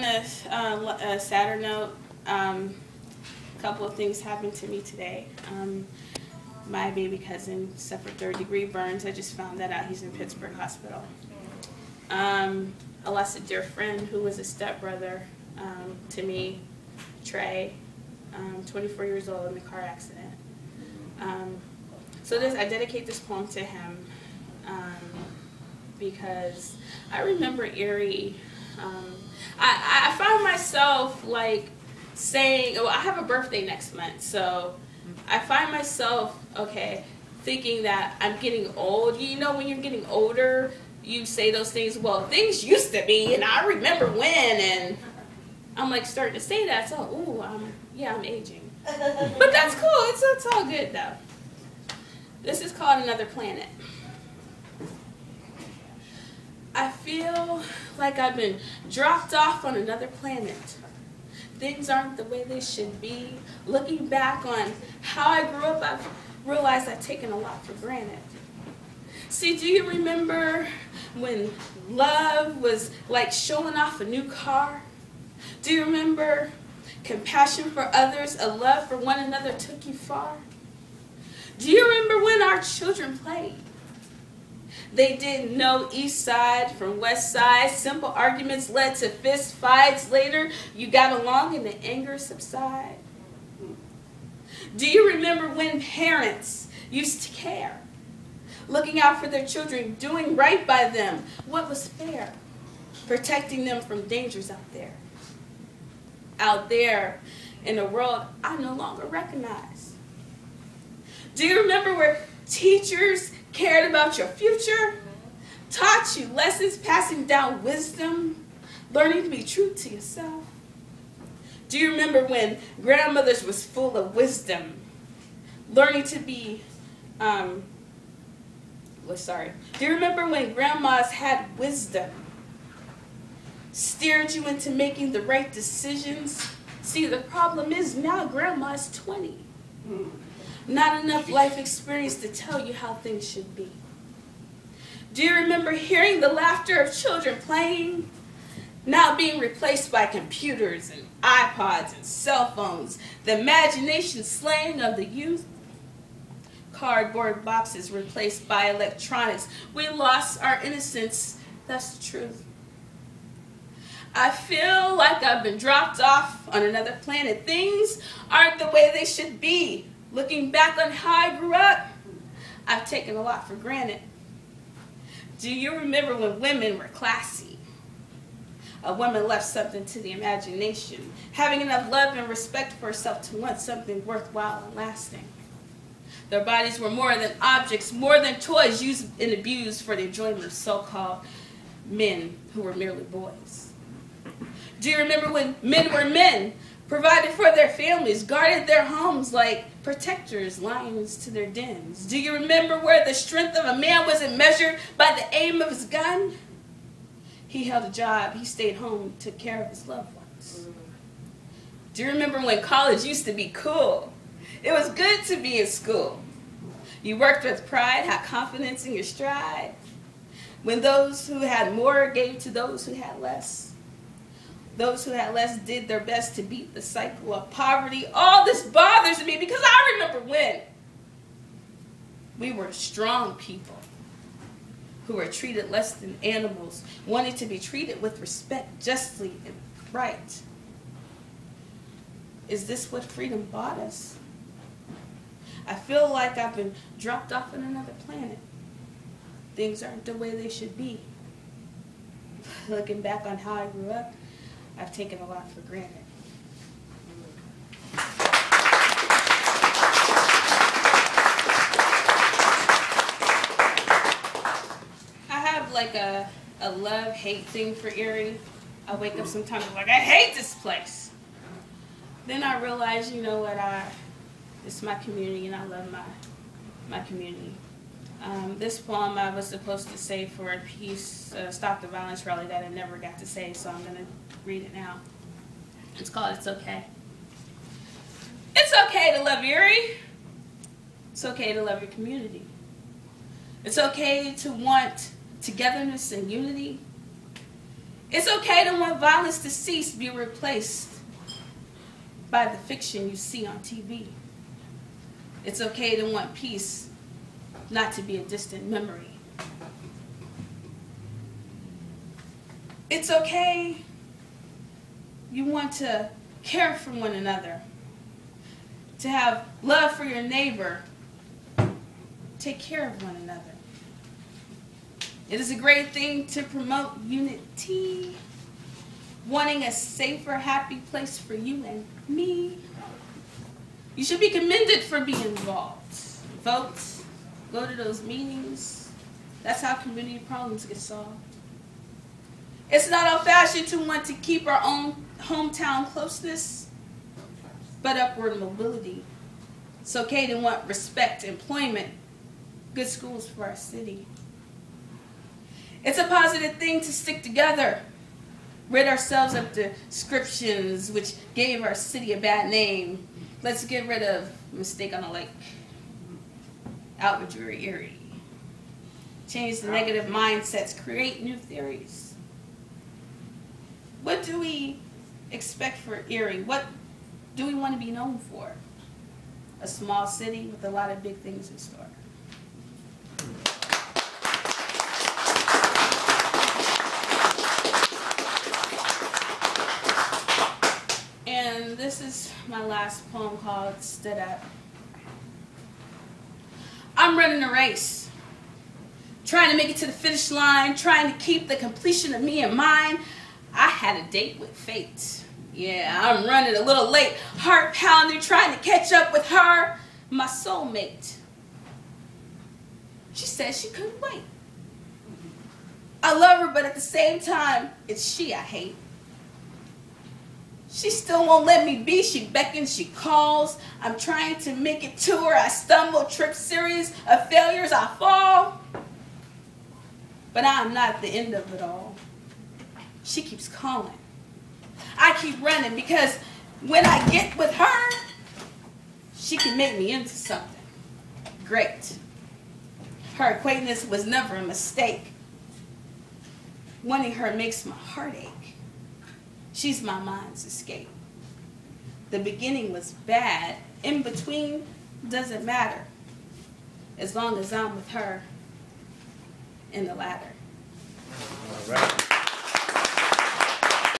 on a sadder note, a couple of things happened to me today. My baby cousin suffered third-degree burns. I just found that out. He's in Pittsburgh Hospital. I lost a dear friend who was a stepbrother to me, Trey, 24 years old, in a car accident. So I dedicate this poem to him because I remember Erie. I found myself like saying, well, I have a birthday next month, so I find myself, okay, thinking that I'm getting old. You know, when you're getting older, you say those things, well, things used to be, and I remember when, and I'm like starting to say that, so, ooh, I'm aging. But that's cool, it's all good though. This is called Another Planet. I feel like I've been dropped off on another planet. Things aren't the way they should be. Looking back on how I grew up, I've realized I've taken a lot for granted. See, do you remember when love was like showing off a new car? Do you remember compassion for others, a love for one another took you far? Do you remember when our children played? They didn't know east side from west side. Simple arguments led to fist fights. Later, you got along and the anger subsided. Do you remember when parents used to care? Looking out for their children, doing right by them. What was fair? Protecting them from dangers out there. Out there in a world I no longer recognize. Do you remember where teachers cared about your future, taught you lessons, passing down wisdom, learning to be true to yourself? Do you remember when grandmothers was full of wisdom, learning to be, do you remember when grandmas had wisdom, steered you into making the right decisions? See, the problem is now grandma's 20. Not enough life experience to tell you how things should be. Do you remember hearing the laughter of children playing, now being replaced by computers and iPods and cell phones, the imagination slaying of the youth? Cardboard boxes replaced by electronics. We lost our innocence, that's the truth. I feel like I've been dropped off on another planet. Things aren't the way they should be. Looking back on how I grew up, I've taken a lot for granted. Do you remember when women were classy? A woman left something to the imagination, having enough love and respect for herself to want something worthwhile and lasting. Their bodies were more than objects, more than toys used and abused for the enjoyment of so-called men who were merely boys. Do you remember when men were men? Provided for their families, guarded their homes like protectors, lions to their dens. Do you remember where the strength of a man wasn't measured by the aim of his gun? He held a job, he stayed home, took care of his loved ones. Do you remember when college used to be cool? It was good to be in school. You worked with pride, had confidence in your stride. When those who had more gave to those who had less. Those who had less did their best to beat the cycle of poverty. All this bothers me because I remember when we were strong people who were treated less than animals, wanting to be treated with respect, justly and right. Is this what freedom bought us? I feel like I've been dropped off on another planet. Things aren't the way they should be. Looking back on how I grew up, I've taken a lot for granted. I have like a love-hate thing for Erie. I wake up sometimes like, I hate this place. Then I realize, you know what, it's my community and I love my community. This poem I was supposed to say for a peace, Stop the Violence rally that I never got to say, so I'm going to read it now. It's called It's Okay. It's okay to love Erie. It's okay to love your community. It's okay to want togetherness and unity. It's okay to want violence to cease, be replaced by the fiction you see on TV. It's okay to want peace not to be a distant memory. It's okay you want to care for one another, to have love for your neighbor, take care of one another. It is a great thing to promote unity, wanting a safer, happy place for you and me. You should be commended for being involved. Vote, go to those meetings. That's how community problems get solved. It's not old-fashioned to want to keep our own hometown closeness, but upward mobility. It's okay to want respect, employment, good schools for our city. It's a positive thing to stick together, rid ourselves of descriptions which gave our city a bad name. Let's get rid of mistake on a lake, Albert Drury, Erie. Change the negative mindsets, create new theories. What do we expect for Erie? What do we want to be known for? A small city with a lot of big things in store. And this is my last poem called Stood Up. I'm running a race, trying to make it to the finish line, trying to keep the completion of me in mind. I had a date with fate. Yeah, I'm running a little late, heart pounding, trying to catch up with her, my soulmate. She said she couldn't wait. I love her, but at the same time, it's she I hate. She still won't let me be. She beckons, she calls. I'm trying to make it to her. I stumble, trip, series of failures, I fall. But I'm not at the end of it all. She keeps calling. I keep running because when I get with her, she can make me into something great. Her acquaintance was never a mistake. Wanting her makes my heart ache. She's my mind's escape. The beginning was bad. In between doesn't matter. As long as I'm with her in the ladder. All right.